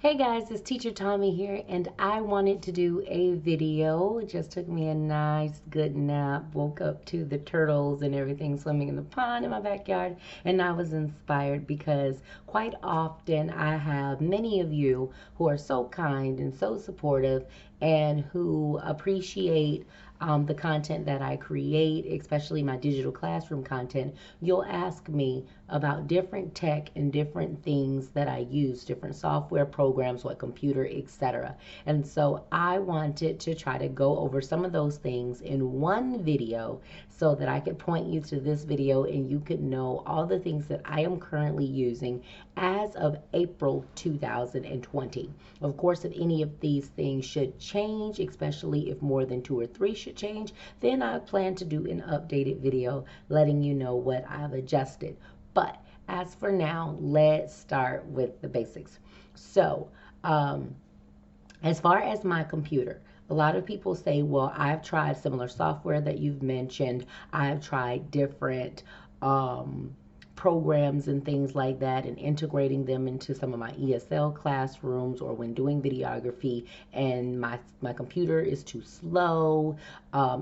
Hey guys, it's Teacher Tommy here, and I wanted to do a video. It just took me a nice good nap, woke up to the turtles and everything swimming in the pond in my backyard, and I was inspired because quite often I have many of you who are so kind and so supportive and who appreciate the content that I create, especially my digital classroom content. You'll ask me about different tech and different things that I use, different software programs, what computer, etc. And so I wanted to try to go over some of those things in one video so that I could point you to this video and you could know all the things that I am currently using as of April 2020. Of course, if any of these things should change, especially if more than 2 or 3 should change, then I plan to do an updated video letting you know what I've adjusted. But as for now, let's start with the basics. So, as far as my computer, a lot of people say, well, I've tried similar software that you've mentioned. I've tried different programs and things like that and integrating them into some of my ESL classrooms or when doing videography, and my computer is too slow,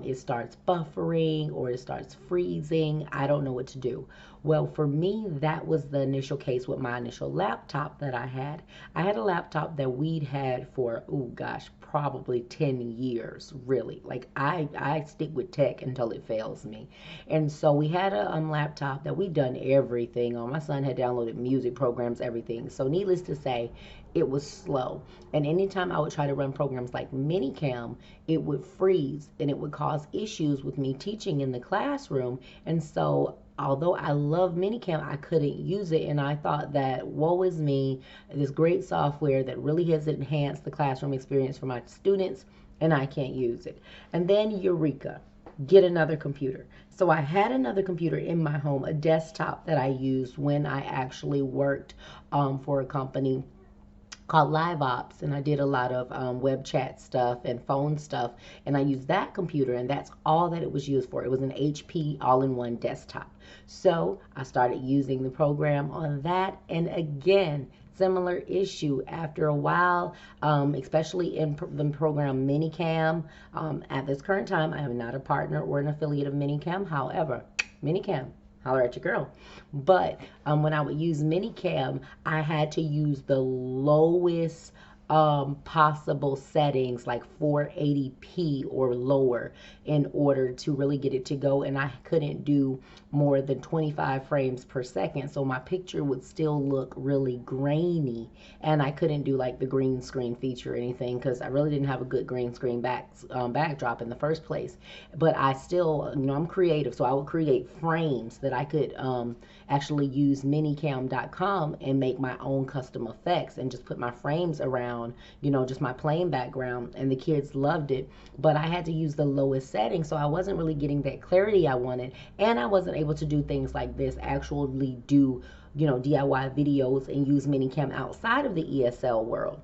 it starts buffering or it starts freezing. I don't know what to do. Well, for me, that was the initial case with my initial laptop that I had. I had a laptop that we'd had for, oh gosh, probably 10 years, really. Like I stick with tech until it fails me. And so we had a laptop that we'd done everything on. My son had downloaded music programs, everything. So needless to say, it was slow. And anytime I would try to run programs like Minicam, it would freeze and it would cause issues with me teaching in the classroom. And so although I love Minicam, I couldn't use it, and I thought that woe is me, this great software that really has enhanced the classroom experience for my students, and I can't use it. And then Eureka, get another computer. So I had another computer in my home, a desktop that I used when I actually worked for a company called Live Ops, and I did a lot of web chat stuff and phone stuff, and I used that computer, and that's all that it was used for. It was an HP all-in-one desktop. So I started using the program on that, and again, similar issue after a while, especially in the program Minicam. At this current time, I am not a partner or an affiliate of Minicam. However, Minicam, holler at your girl. But when I would use Minicam, I had to use the lowest possible settings, like 480p or lower, in order to really get it to go. And I couldn't do more than 25 frames per second, so my picture would still look really grainy, and I couldn't do like the green screen feature or anything because I really didn't have a good green screen backdrop in the first place. But I still, I'm creative, so I would create frames that I could actually use minicam.com and make my own custom effects and just put my frames around, just my plain background, and the kids loved it. But I had to use the lowest setting, so I wasn't really getting that clarity I wanted, and I wasn't able to do things like this, actually do, DIY videos and use Minicam outside of the ESL world.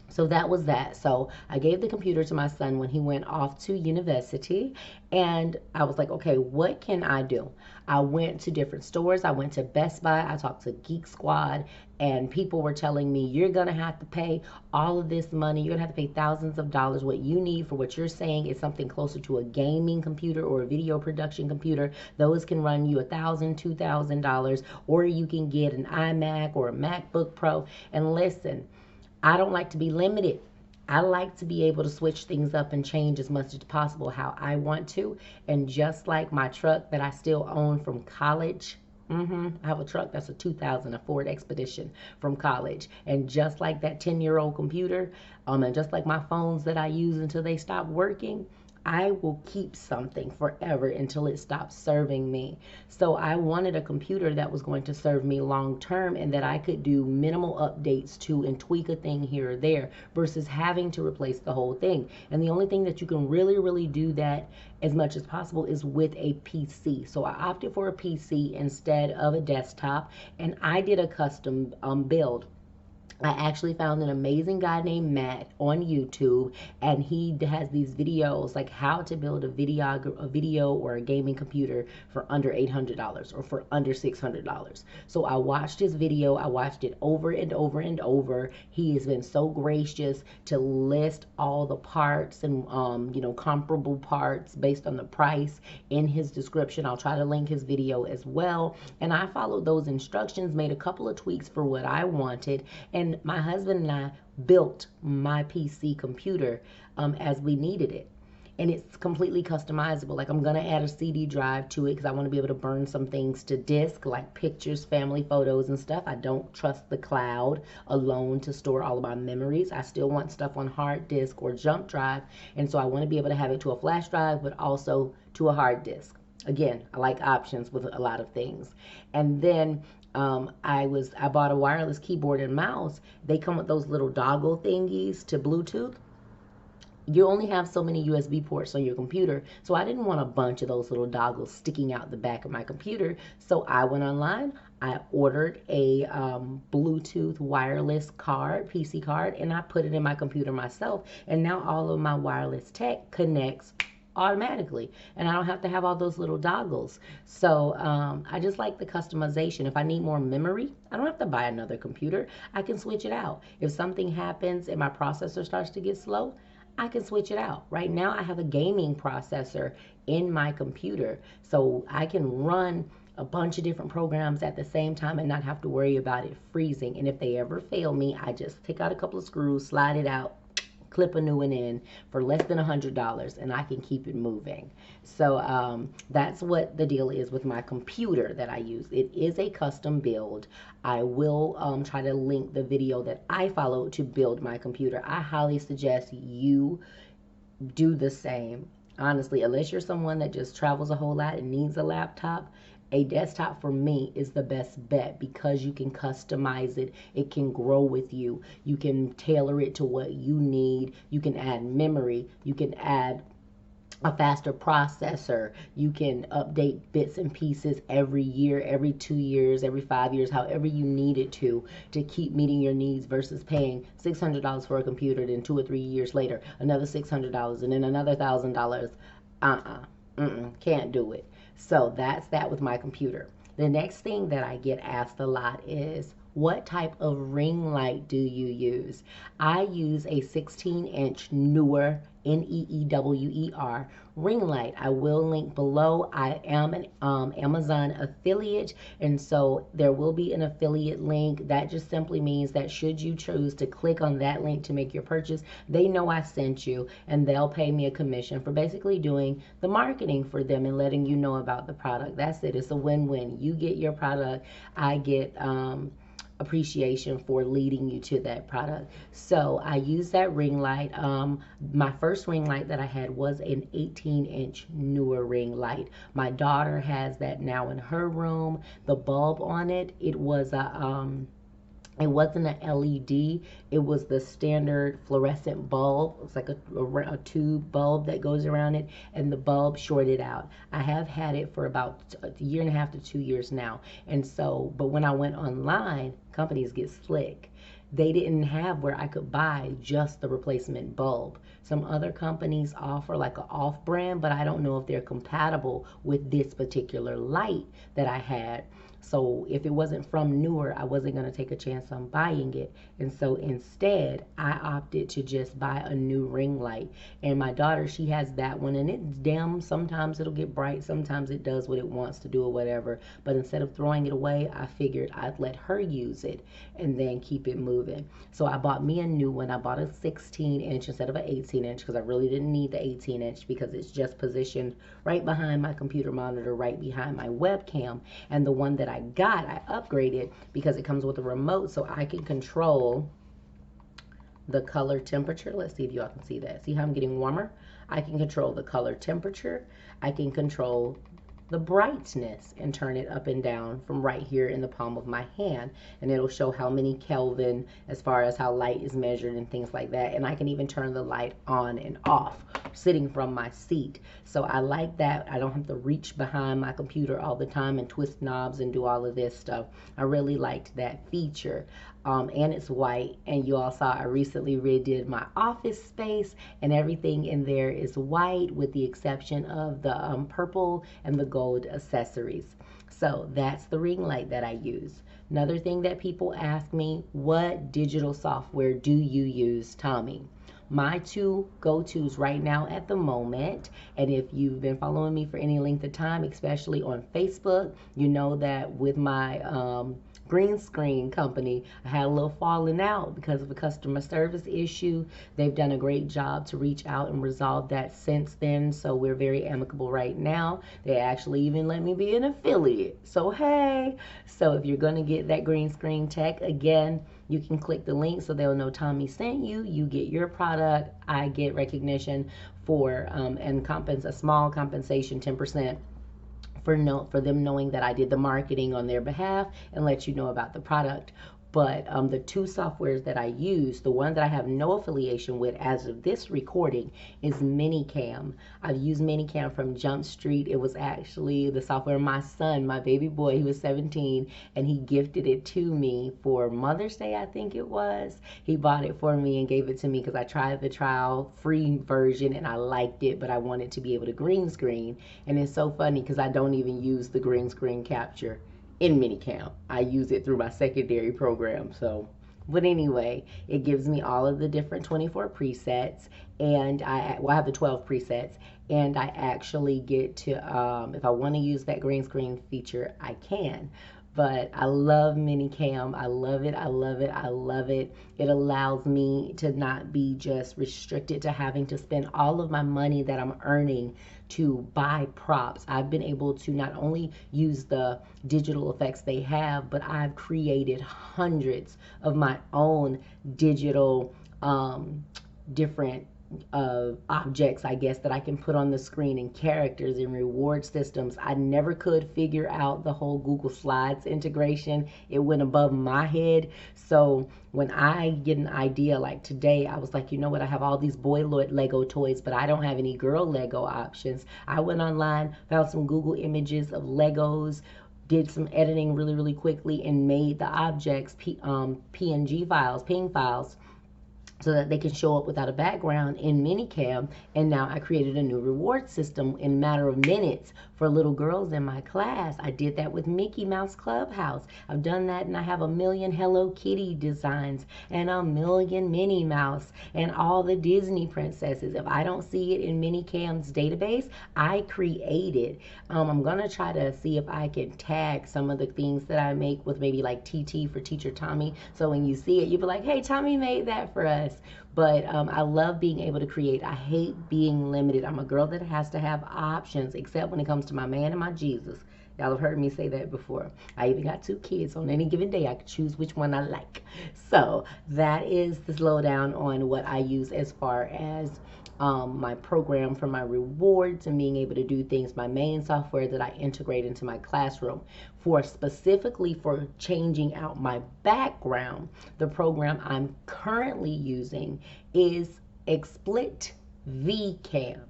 So that was that. So I gave the computer to my son when he went off to university, and I was like, okay, what can I do? I went to different stores. I went to Best Buy. I talked to Geek Squad, and people were telling me, you're going to have to pay all of this money. You're going to have to pay thousands of dollars. What you need for what you're saying is something closer to a gaming computer or a video production computer. Those can run you $1,000, $2,000, or you can get an iMac or a MacBook Pro. And listen, I don't like to be limited. I like to be able to switch things up and change as much as possible how I want to. And just like my truck that I still own from college, I have a truck that's a 2000, a Ford Expedition from college. And just like that 10-year-old computer, and just like my phones that I use until they stop working, I will keep something forever until it stops serving me. So I wanted a computer that was going to serve me long term and that I could do minimal updates to and tweak a thing here or there versus having to replace the whole thing. And the only thing that you can really do that as much as possible is with a PC. So I opted for a PC instead of a desktop, and I did a custom build. I actually found an amazing guy named Matt on YouTube, and he has these videos like how to build a video or a gaming computer for under $800 or for under $600. So I watched his video. I watched it over and over and over. He has been so gracious to list all the parts and comparable parts based on the price in his description. I'll try to link his video as well. And I followed those instructions, made a couple of tweaks for what I wanted, and my husband and I built my PC computer as we needed it. And it's completely customizable. Like, I'm going to add a CD drive to it because I want to be able to burn some things to disk, like pictures, family photos, and stuff. I don't trust the cloud alone to store all of my memories. I still want stuff on hard disk or jump drive. And so I want to be able to have it to a flash drive, but also to a hard disk. Again, I like options with a lot of things. And then I bought a wireless keyboard and mouse. They come with those little doggle thingies to Bluetooth. You only have so many USB ports on your computer, so I didn't want a bunch of those little doggles sticking out the back of my computer. So I went online, I ordered a Bluetooth wireless card, PC card, and I put it in my computer myself. And now all of my wireless tech connects automatically, and I don't have to have all those little doggles. So I just like the customization. If I need more memory, I don't have to buy another computer. I can switch it out. If something happens and my processor starts to get slow, I can switch it out. Right now I have a gaming processor in my computer, so I can run a bunch of different programs at the same time and not have to worry about it freezing. And if they ever fail me, I just take out a couple of screws, slide it out, clip a new one in for less than $100, and I can keep it moving. So that's what the deal is with my computer that I use. It is a custom build. I will try to link the video that I followed to build my computer. I highly suggest you do the same. Honestly, unless you're someone that just travels a whole lot and needs a laptop, a desktop for me is the best bet because you can customize it. It can grow with you. You can tailor it to what you need. You can add memory. You can add a faster processor. You can update bits and pieces every year, every 2 years, every 5 years, however you need it to keep meeting your needs versus paying $600 for a computer, then 2 or 3 years later, another $600 and then another $1,000. Can't do it. So that's that with my computer. The next thing that I get asked a lot is, what type of ring light do you use? I use a 16-inch Neewer, Neewer ring light. I will link below. I am an Amazon affiliate, and so there will be an affiliate link. That just simply means that should you choose to click on that link to make your purchase, they know I sent you, and they'll pay me a commission for basically doing the marketing for them and letting you know about the product. That's it. It's a win-win. You get your product, I get appreciation for leading you to that product. So I use that ring light. My first ring light that I had was an 18-inch Neewer ring light. My daughter has that now in her room. The bulb on it, it wasn't an LED. It was the standard fluorescent bulb. It's like a tube bulb that goes around it, and the bulb shorted out. I have had it for about a year and a half to 2 years now. And so, but when I went online, companies get slick. They didn't have where I could buy just the replacement bulb. Some other companies offer like an off-brand, but I don't know if they're compatible with this particular light that I had. So if it wasn't from Neewer, I wasn't going to take a chance on buying it. And so instead, I opted to just buy a new ring light. And my daughter, she has that one, and it's dim. Sometimes it'll get bright. Sometimes it does what it wants to do or whatever. But instead of throwing it away, I figured I'd let her use it and then keep it moving. So I bought me a new one. I bought a 16-inch instead of an 18-inch because I really didn't need the 18-inch because it's just positioned right behind my computer monitor, right behind my webcam. And the one that I upgraded because it comes with a remote, so I can control the color temperature. Let's see if y'all can see that. See how I'm getting warmer? I can control the color temperature. I can control the brightness and turn it up and down from right here in the palm of my hand, and it'll show how many Kelvin as far as how light is measured and things like that. And I can even turn the light on and off sitting from my seat. So I like that. I don't have to reach behind my computer all the time and twist knobs and do all of this stuff. I really liked that feature. and it's white. And you all saw I recently redid my office space, and everything in there is white with the exception of the purple and the gold accessories. So that's the ring light that I use. Another thing that people ask me, what digital software do you use, Tommy? My two go-tos right now at the moment, and if you've been following me for any length of time, especially on Facebook, you know that with my green screen company, I had a little falling out because of a customer service issue. They've done a great job to reach out and resolve that since then, so we're very amicable right now. They actually even let me be an affiliate, so hey. So if you're going to get that green screen tech, again, you can click the link so they'll know Tommy sent you. You get your product, I get recognition for and a small compensation, 10%, for them knowing that I did the marketing on their behalf and let you know about the product. But the two softwares that I use, the one that I have no affiliation with as of this recording is Minicam. I've used Minicam from Jump Street. It was actually the software my son, my baby boy, he was 17, and he gifted it to me for Mother's Day, I think it was. He bought it for me and gave it to me because I tried the trial free version and I liked it, but I wanted to be able to green screen. And it's so funny because I don't even use the green screen capture in Minicam. I use it through my secondary program. So, but anyway, it gives me all of the different 24 presets, and I have the 12 presets, and I actually get to, if I want to use that green screen feature, I can. But I love Minicam. I love it. I love it. I love it. It allows me to not be just restricted to having to spend all of my money that I'm earning to buy props. I've been able to not only use the digital effects they have, but I've created hundreds of my own digital different objects, I guess, that I can put on the screen, and characters and reward systems. I never could figure out the whole Google Slides integration. It went above my head. So when I get an idea, like today, I was like, you know what? I have all these boy Lego toys, but I don't have any girl Lego options. I went online, found some Google images of Legos, did some editing really, really quickly, and made the objects PNG files, PNG files, so that they can show up without a background in Minicam. And now I created a new reward system in a matter of minutes for little girls in my class. I did that with Mickey Mouse Clubhouse. I've done that, and I have a million Hello Kitty designs and a million Minnie Mouse and all the Disney princesses. If I don't see it in Minicam's database, I create it. I'm gonna try to see if I can tag some of the things that I make with maybe like TT for Teacher Tommy, so when you see it, you'll be like, hey, Tommy made that for us. But I love being able to create. I hate being limited. I'm a girl that has to have options, except when it comes to my man and my Jesus. Y'all have heard me say that before. I even got 2 kids. On any given day, I could choose which one I like. So that is the slowdown on what I use as far as my program for my rewards and being able to do things, my main software that I integrate into my classroom. For specifically for changing out my background, the program I'm currently using is XSplit VCam.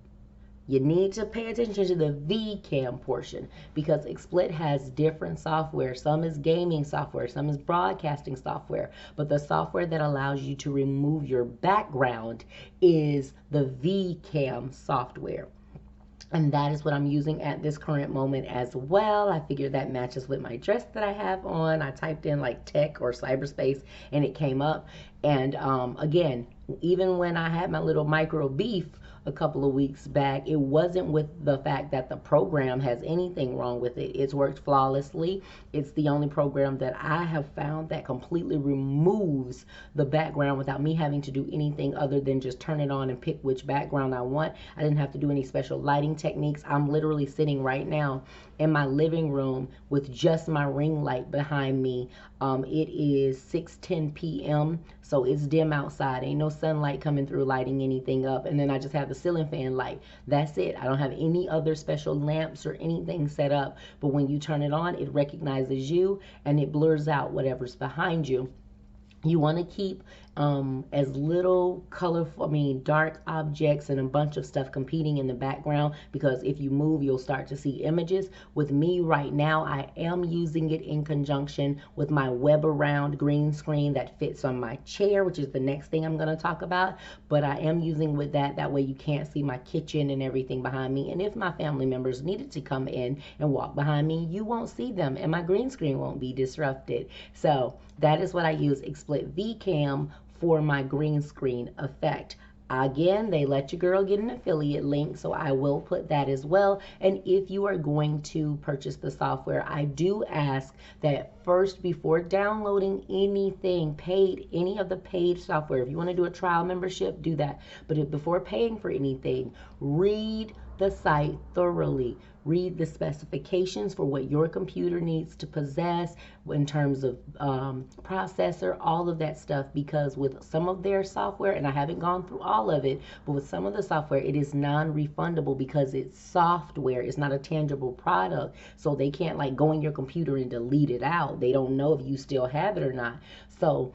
You need to pay attention to the VCam portion, because XSplit has different software. Some is gaming software, some is broadcasting software, but the software that allows you to remove your background is the VCam software. And that is what I'm using at this current moment as well. I figured that matches with my dress that I have on. I typed in like tech or cyberspace and it came up. And again, even when I had my little micro beef a couple of weeks back, it wasn't with the fact that the program has anything wrong with it. It's worked flawlessly. It's the only program that I have found that completely removes the background without me having to do anything other than just turn it on and pick which background I want. I didn't have to do any special lighting techniques. I'm literally sitting right now in my living room with just my ring light behind me. It is 6:10 p.m. so it's dim outside. Ain't no sunlight coming through lighting anything up. And then I just have the ceiling fan light. That's it. I don't have any other special lamps or anything set up. But when you turn it on, it recognizes you and it blurs out whatever's behind you. You want to keep as little colorful, dark objects and a bunch of stuff competing in the background, because if you move, you'll start to see images. With me right now, I am using it in conjunction with my web around green screen that fits on my chair, which is the next thing I'm going to talk about. But I am using with that way you can't see my kitchen and everything behind me. And if my family members needed to come in and walk behind me, you won't see them and my green screen won't be disrupted. So that is what I use XSplit VCam for my green screen effect. Again, they let your girl get an affiliate link, so I will put that as well. And if you are going to purchase the software, I do ask that first, before downloading anything paid, any of the paid software, if you want to do a trial membership, do that. But if, before paying for anything, read the site thoroughly. Read the specifications for what your computer needs to possess in terms of processor, all of that stuff, because with some of their software, and I haven't gone through all of it, but with some of the software, it is non-refundable because it's software. It's not a tangible product. So they can't like go in your computer and delete it out. They don't know if you still have it or not. So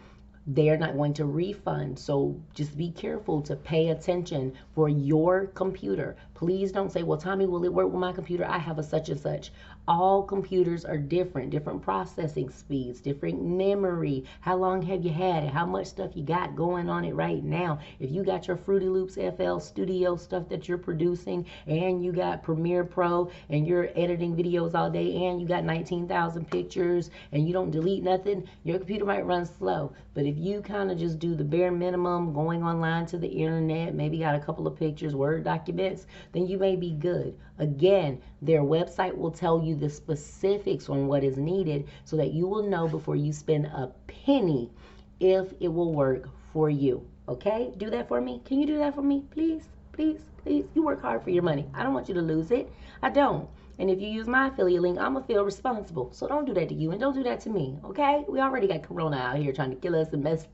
they're not going to refund. So just be careful to pay attention for your computer. Please don't say, well, Tommy, will it work with my computer? I have a such and such. All computers are different processing speeds, different memory. How long have you had it? How much stuff you got going on it right now? If you got your Fruity Loops FL Studio stuff that you're producing, and you got Premiere Pro, and you're editing videos all day, and you got 19,000 pictures, and you don't delete nothing, your computer might run slow. But if you kind of just do the bare minimum, going online to the internet, maybe got a couple of pictures, Word documents, then you may be good. Again, their website will tell you the specifics on what is needed so that you will know before you spend a penny if it will work for you. Okay? Do that for me. Can you do that for me? Please, please, please. You work hard for your money. I don't want you to lose it. I don't. And if you use my affiliate link, I'm going to feel responsible. So don't do that to you and don't do that to me. Okay? We already got Corona out here trying to kill us and mess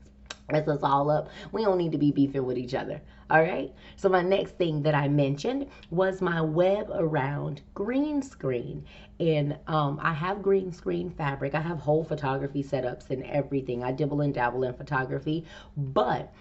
us all up. We don't need to be beefing with each other. All right. So my next thing that I mentioned was my web around green screen. And I have green screen fabric. I have whole photography setups and everything. I dibble and dabble in photography, but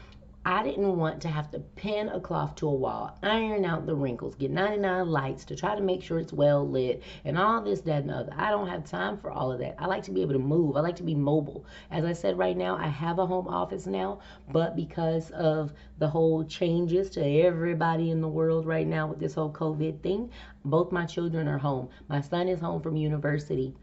I didn't want to have to pin a cloth to a wall, iron out the wrinkles, get 99 lights to try to make sure it's well lit, and all this, that, and other. I don't have time for all of that. I like to be able to move. I like to be mobile. As I said, right now, I have a home office now, but because of the whole changes to everybody in the world right now with this whole COVID thing, both my children are home. My son is home from university.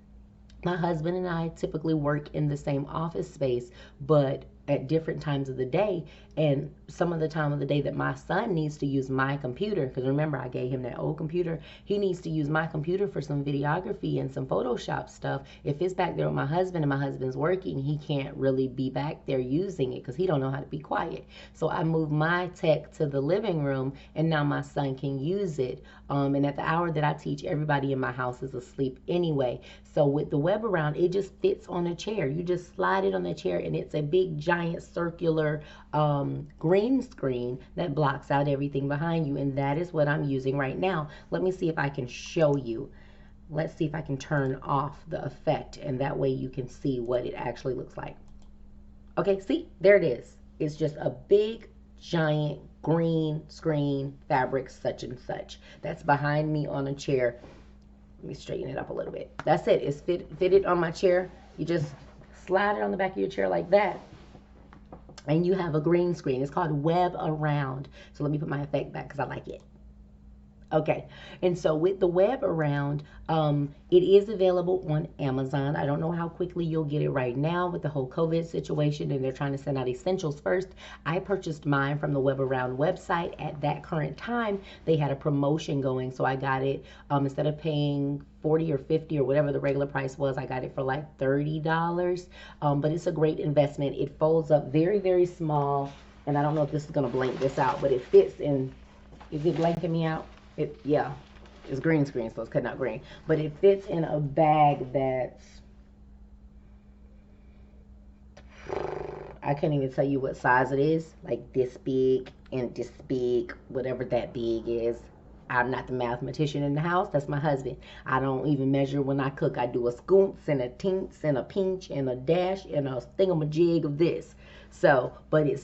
My husband and I typically work in the same office space, but at different times of the day. And some of the time of the day that my son needs to use my computer, because remember I gave him that old computer, he needs to use my computer for some videography and some Photoshop stuff. If it's back there with my husband and my husband's working, he can't really be back there using it because he don't know how to be quiet. So I moved my tech to the living room, and now my son can use it. And at the hour that I teach, everybody in my house is asleep anyway. So with the web around, it just fits on a chair. You just slide it on the chair, and it's a big giant circular green screen that blocks out everything behind you, and that is what I'm using right now. Let me see if I can show you. Let's see if I can turn off the effect, and that way you can see what it actually looks like. Okay, see, there it is. It's just a big giant green screen fabric such and such that's behind me on a chair. Let me straighten it up a little bit. That's it. It's fitted on my chair. You just slide it on the back of your chair like that, and you have a green screen. It's called Web Around. So let me put my effect back because I like it. Okay, and so with the web around, it is available on Amazon. I don't know how quickly you'll get it right now with the whole COVID situation, and they're trying to send out essentials first. I purchased mine from the Web Around website. At that current time, they had a promotion going, so I got it, instead of paying 40 or 50 or whatever the regular price was, I got it for like $30. But it's a great investment. It folds up very, very small, and I don't know if this is going to blank this out, but it fits in. Is it blanking me out? Yeah, it's green screen, so it's cutting out green. But it fits in a bag that's, I can't even tell you what size it is. Like this big and this big, whatever that big is. I'm not the mathematician in the house. That's my husband. I don't even measure when I cook. I do a scoonts and a tints and a pinch and a dash and a thingamajig of this. So, but it's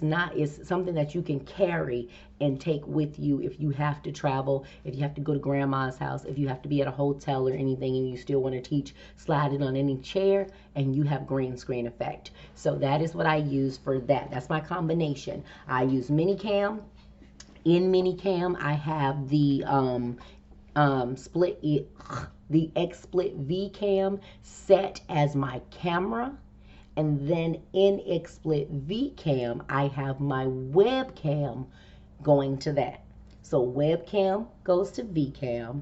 something that you can carry and take with you if you have to travel, if you have to go to grandma's house, if you have to be at a hotel or anything and you still want to teach, slide it on any chair and you have green screen effect. So that is what I use for that. That's my combination. I use Minicam. In Minicam, I have the split it the XSplit V cam set as my camera, and then in XSplit V cam I have my webcam going to that. So webcam goes to VCam,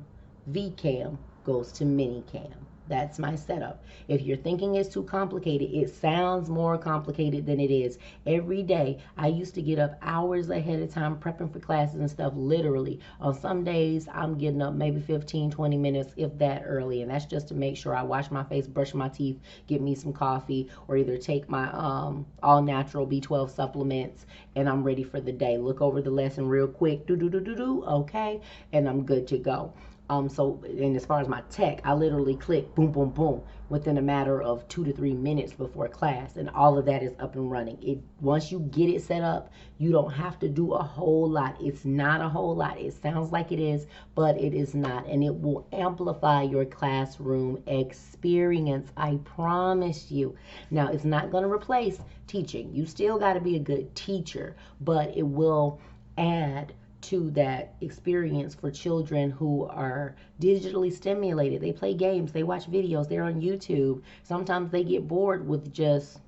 VCam goes to Minicam. That's my setup. If you're thinking it's too complicated, it sounds more complicated than it is. Every day, I used to get up hours ahead of time prepping for classes and stuff, literally. On some days, I'm getting up maybe 15, 20 minutes, if that early. And that's just to make sure I wash my face, brush my teeth, get me some coffee, or either take my all-natural B12 supplements, and I'm ready for the day. Look over the lesson real quick, okay, and I'm good to go. And as far as my tech, I literally click boom, boom, boom within a matter of 2 to 3 minutes before class, and all of that is up and running. Once you get it set up, you don't have to do a whole lot. It's not a whole lot. It sounds like it is, but it is not, and it will amplify your classroom experience. I promise you. Now, it's not going to replace teaching. You still got to be a good teacher, but it will add to that experience for children who are digitally stimulated. They play games, they watch videos, they're on YouTube. Sometimes they get bored with just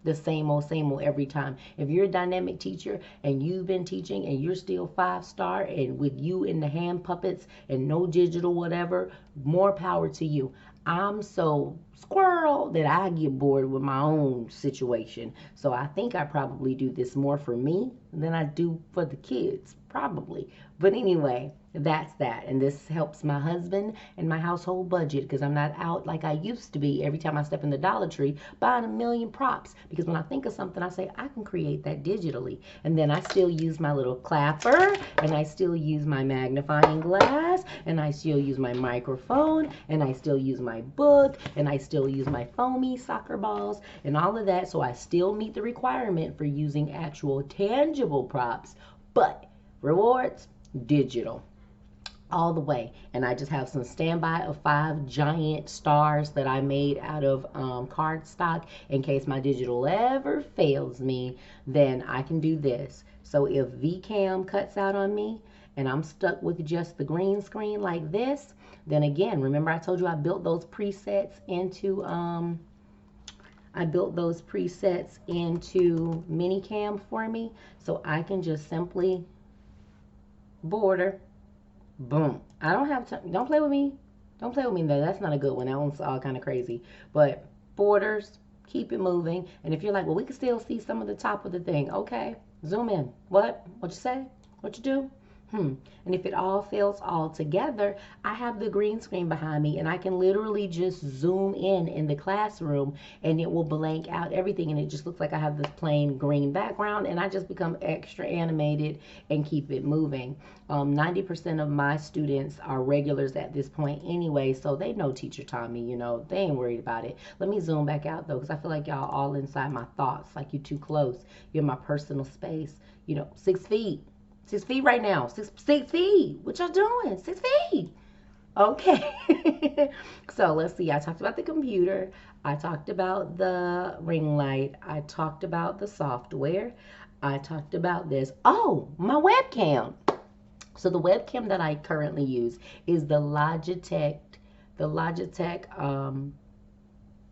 the same old every time. If you're a dynamic teacher and you've been teaching and you're still 5-star and with you in the hand puppets and no digital whatever, more power to you. I'm so squirrel that I get bored with my own situation. So I think I probably do this more for me than I do for the kids, probably. But anyway, that's that. And this helps my husband and my household budget because I'm not out like I used to be every time I step in the Dollar Tree buying a million props. Because when I think of something, I say, I can create that digitally. And then I still use my little clapper, and I still use my magnifying glass, and I still use my microphone, and I still use my book, and I still use my foamy soccer balls, and all of that. So I still meet the requirement for using actual tangible props, but rewards, digital. All the way. And I just have some standby of 5 giant stars that I made out of cardstock in case my digital ever fails me. Then I can do this. So if VCam cuts out on me and I'm stuck with just the green screen like this, then again, remember I told you I built those presets into Minicam for me, so I can just simply border. Boom. I don't have time. Don't play with me. Don't play with me. That's not a good one. That one's all kind of crazy. But borders, keep it moving. And if you're like, well, we can still see some of the top of the thing. Okay. Zoom in. What? What you say? What you do? And if it all fails all together, I have the green screen behind me and I can literally just zoom in the classroom and it will blank out everything and it just looks like I have this plain green background and I just become extra animated and keep it moving. 90% of my students are regulars at this point anyway, so they know Teacher Tommy, they ain't worried about it. Let me zoom back out though, because I feel like y'all all inside my thoughts, like you too close. You're in my personal space, 6 feet. 6 feet right now. Six feet. What y'all doing? 6 feet. Okay. So let's see. I talked about the computer. I talked about the ring light. I talked about the software. I talked about this. Oh, my webcam. So the webcam that I currently use is the Logitech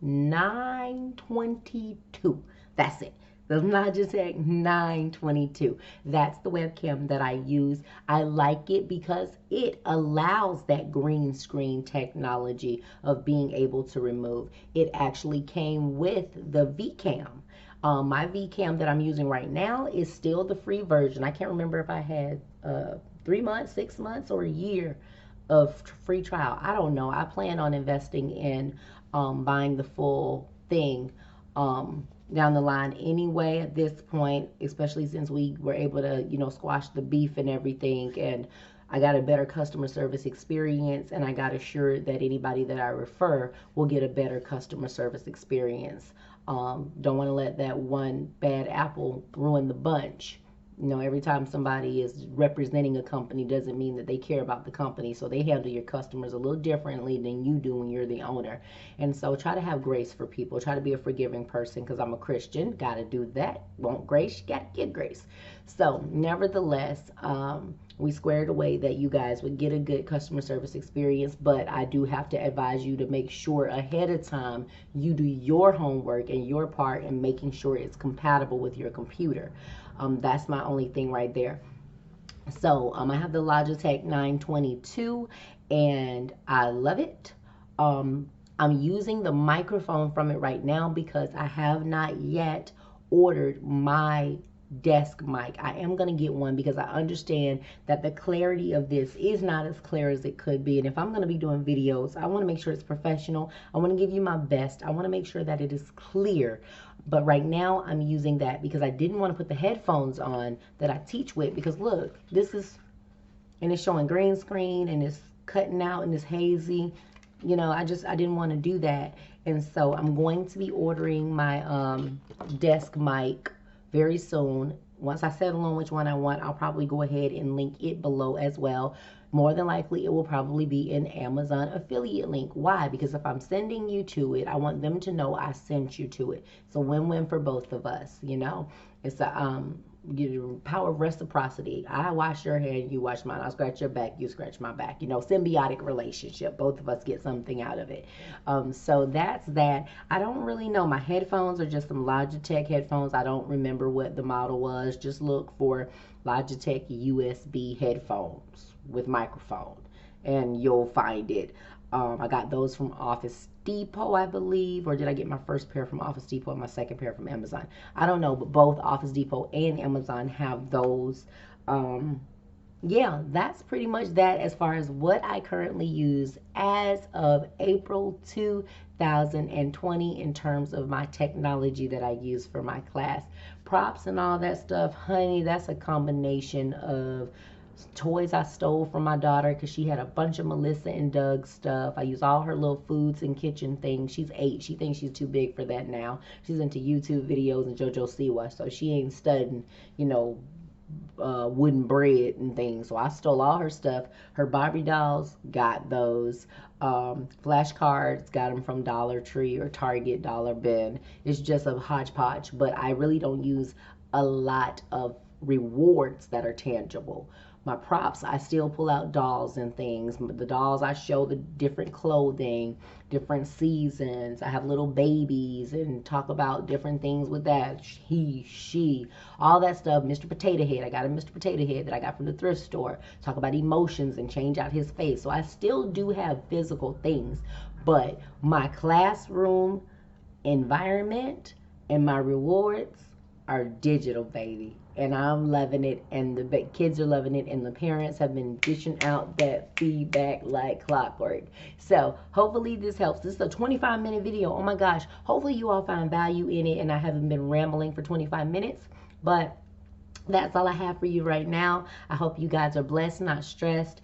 922. That's it. The Logitech 922. That's the webcam that I use. I like it because it allows that green screen technology of being able to remove. It actually came with the VCam. My VCam that I'm using right now is still the free version. I can't remember if I had 3 months, 6 months, or a year of free trial. I don't know. I plan on investing in buying the full thing down the line anyway at this point, especially since we were able to, squash the beef and everything, and I got a better customer service experience, and I got assured that anybody that I refer will get a better customer service experience Don't want to let that one bad apple ruin the bunch. Every time somebody is representing a company doesn't mean that they care about the company. So they handle your customers a little differently than you do when you're the owner. And so try to have grace for people. Try to be a forgiving person, because I'm a Christian. Got to do that. Want grace? You got to get grace. So nevertheless, we squared away that you guys would get a good customer service experience, but I do have to advise you to make sure ahead of time you do your homework and your part in making sure it's compatible with your computer. That's my only thing right there. So I have the Logitech 922 and I love it. I'm using the microphone from it right now because I have not yet ordered my desk mic. I am going to get one because I understand that the clarity of this is not as clear as it could be. And if I'm going to be doing videos, I want to make sure it's professional. I want to give you my best. I want to make sure that it is clear. But right now I'm using that because I didn't want to put the headphones on that I teach with, because look, this is, and it's showing green screen and it's cutting out and it's hazy. I didn't want to do that. And so I'm going to be ordering my desk mic very soon. Once I settle on which one I want, I'll probably go ahead and link it below as well. More than likely, it will probably be an Amazon affiliate link. Why? Because if I'm sending you to it, I want them to know I sent you to it. It's a win-win for both of us, It's a power of reciprocity. I wash your hair, you wash mine. I scratch your back, you scratch my back. Symbiotic relationship. Both of us get something out of it. So that's that. I don't really know. My headphones are just some Logitech headphones. I don't remember what the model was. Just look for Logitech USB headphones with microphone and you'll find it. I got those from Office Depot, I believe, or did I get my first pair from Office Depot and my second pair from Amazon? I don't know, but both Office Depot and Amazon have those. Yeah, that's pretty much that as far as what I currently use as of April 2020 in terms of my technology that I use for my class. Props and all that stuff, honey, that's a combination of toys I stole from my daughter because she had a bunch of Melissa and Doug stuff. I use all her little foods and kitchen things. She's 8. She thinks she's too big for that now. She's into YouTube videos and JoJo Siwa, so she ain't studying, wooden bread and things. So I stole all her stuff. Her Barbie dolls, got those. Flashcards, got them from Dollar Tree or Target, Dollar Bin. It's just a hodgepodge, but I really don't use a lot of rewards that are tangible. My props, I still pull out dolls and things. The dolls, I show the different clothing, different seasons. I have little babies and talk about different things with that. He, she, all that stuff. Mr. Potato Head, I got a Mr. Potato Head that I got from the thrift store. Talk about emotions and change out his face. So I still do have physical things, but my classroom environment and my rewards are digital, baby. And I'm loving it, and the kids are loving it, and the parents have been dishing out that feedback like clockwork. So hopefully this helps. This is a 25-minute video. Oh my gosh. Hopefully you all find value in it, and I haven't been rambling for 25 minutes. But that's all I have for you right now. I hope you guys are blessed, not stressed.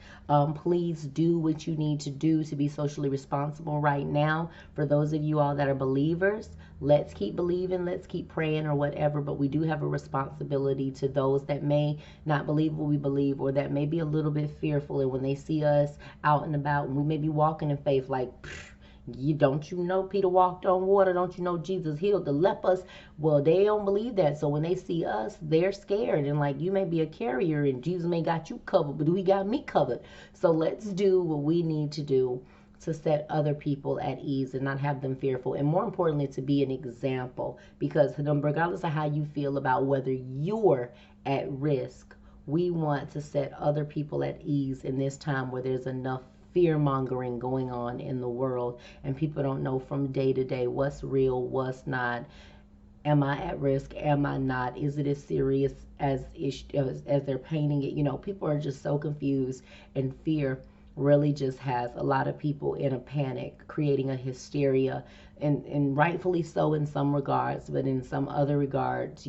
Please do what you need to do to be socially responsible right now. For those of you all that are believers, let's keep believing, let's keep praying or whatever, but we do have a responsibility to those that may not believe what we believe, or that may be a little bit fearful, and when they see us out and about, and we may be walking in faith like, don't you know Peter walked on water? Don't you know Jesus healed the lepers? Well, they don't believe that. So when they see us, they're scared. And like, you may be a carrier and Jesus may got you covered, but he got me covered. So let's do what we need to do to set other people at ease and not have them fearful. And more importantly, to be an example. Because regardless of how you feel about whether you're at risk, we want to set other people at ease in this time where there's enough fear-mongering going on in the world, and people don't know from day to day what's real, what's not. Am I at risk? Am I not? Is it as serious as they're painting it? People are just so confused, and fear really just has a lot of people in a panic, creating a hysteria, and rightfully so in some regards, but in some other regards,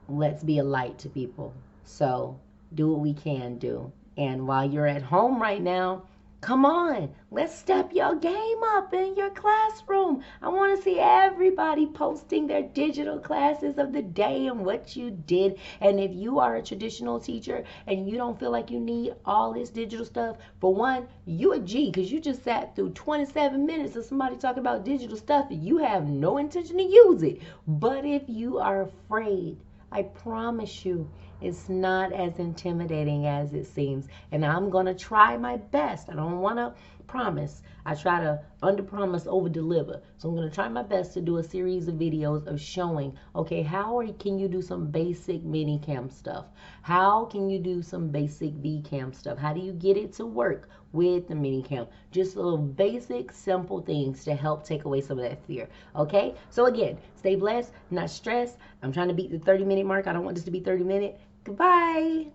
let's be a light to people. So do what we can do. And while you're at home right now, Come on, let's step your game up in your classroom. I want to see everybody posting their digital classes of the day and what you did. And if you are a traditional teacher and you don't feel like you need all this digital stuff, for one, you a G, because you just sat through 27 minutes of somebody talking about digital stuff and you have no intention to use it. But if you are afraid, I promise you, it's not as intimidating as it seems. And I'm going to try my best. I don't want to promise. I try to under promise, over deliver. So I'm going to try my best to do a series of videos of showing, okay, can you do some basic mini cam stuff? How can you do some basic VCam stuff? How do you get it to work with the mini cam? Just little basic, simple things to help take away some of that fear. Okay? So again, stay blessed, not stressed. I'm trying to beat the 30-minute mark. I don't want this to be 30 minutes. Goodbye.